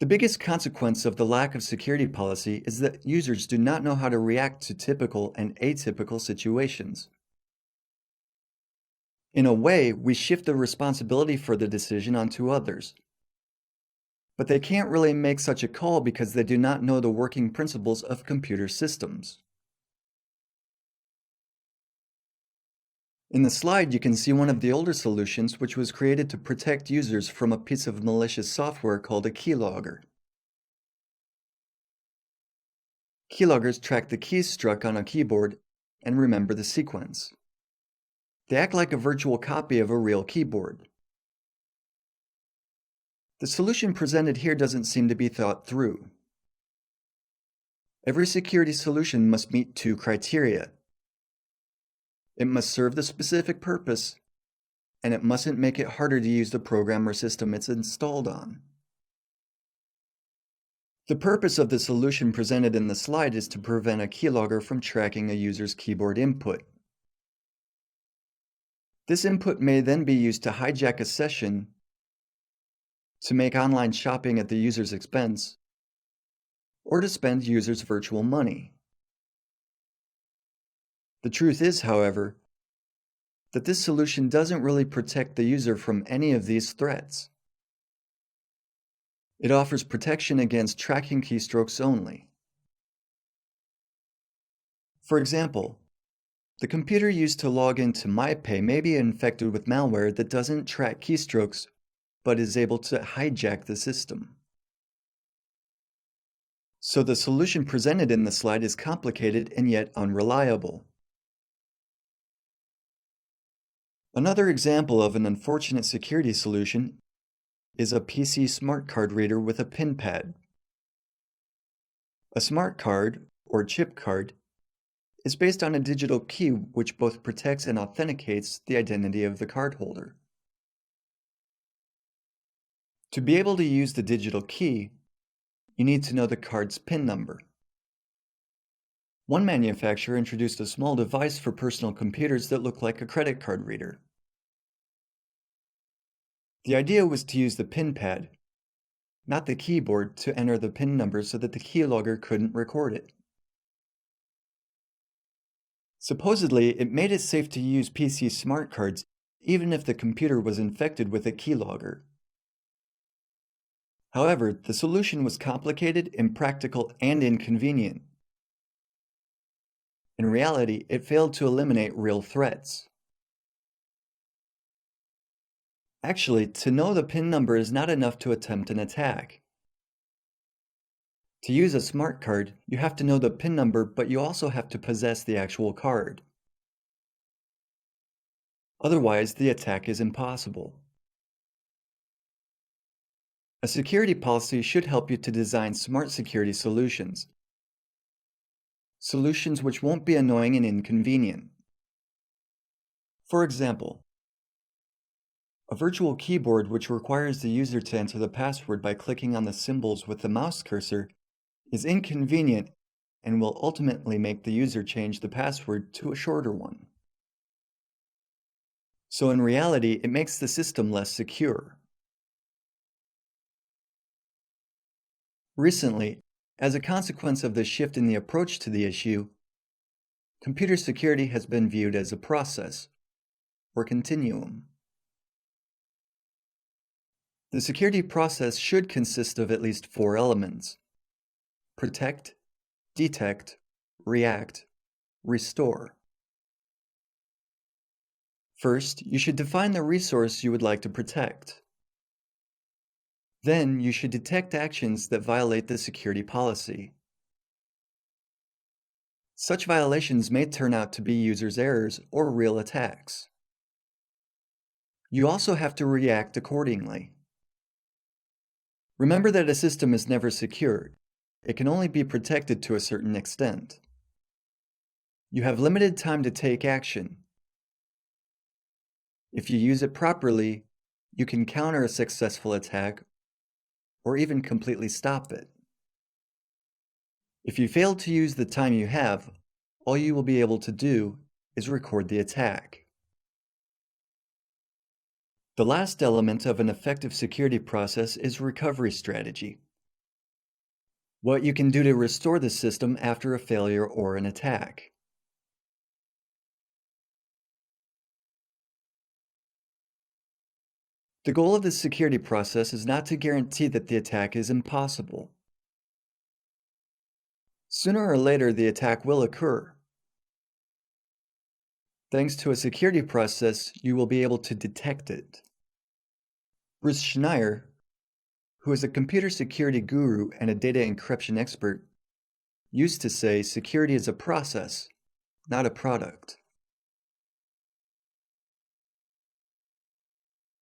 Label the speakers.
Speaker 1: The biggest consequence of the lack of security policy is that users do not know how to react to typical and atypical situations. In a way, we shift the responsibility for the decision onto others. But they can't really make such a call because they do not know the working principles of computer systems. In the slide, you can see one of the older solutions which was created to protect users from a piece of malicious software called a keylogger. Keyloggers track the keys struck on a keyboard and remember the sequence. They act like a virtual copy of a real keyboard. The solution presented here doesn't seem to be thought through. Every security solution must meet two criteria. It must serve the specific purpose, and it mustn't make it harder to use the program or system it's installed on. The purpose of the solution presented in the slide is to prevent a keylogger from tracking a user's keyboard input. This input may then be used to hijack a session to make online shopping at the user's expense, or to spend users' virtual money. The truth is, however, that this solution doesn't really protect the user from any of these threats. It offers protection against tracking keystrokes only. For example, the computer used to log into MyPay may be infected with malware that doesn't track keystrokes but is able to hijack the system. So the solution presented in the slide is complicated and yet unreliable. Another example of an unfortunate security solution is a PC smart card reader with a PIN pad. A smart card, or chip card, is based on a digital key which both protects and authenticates the identity of the cardholder. To be able to use the digital key, you need to know the card's PIN number. One manufacturer introduced a small device for personal computers that looked like a credit card reader. The idea was to use the PIN pad, not the keyboard, to enter the PIN number so that the keylogger couldn't record it. Supposedly, it made it safe to use PC smart cards even if the computer was infected with a keylogger. However, the solution was complicated, impractical, and inconvenient. In reality, it failed to eliminate real threats. Actually, to know the PIN number is not enough to attempt an attack. To use a smart card, you have to know the PIN number, but you also have to possess the actual card. Otherwise, the attack is impossible. A security policy should help you to design smart security solutions. Solutions which won't be annoying and inconvenient. For example, a virtual keyboard which requires the user to enter the password by clicking on the symbols with the mouse cursor is inconvenient and will ultimately make the user change the password to a shorter one. So in reality, it makes the system less secure. Recently, as a consequence of the shift in the approach to the issue, computer security has been viewed as a process, or continuum. The security process should consist of at least 4 elements: protect, detect, react, restore. First, you should define the resource you would like to protect. Then, you should detect actions that violate the security policy. Such violations may turn out to be users' errors or real attacks. You also have to react accordingly. Remember that a system is never secure. It can only be protected to a certain extent. You have limited time to take action. If you use it properly, you can counter a successful attack or even completely stop it. If you fail to use the time you have, all you will be able to do is record the attack. The last element of an effective security process is recovery strategy. What you can do to restore the system after a failure or an attack. The goal of the security process is not to guarantee that the attack is impossible. Sooner or later, the attack will occur. Thanks to a security process, you will be able to detect it. Bruce Schneier, who is a computer security guru and a data encryption expert, used to say security is a process, not a product.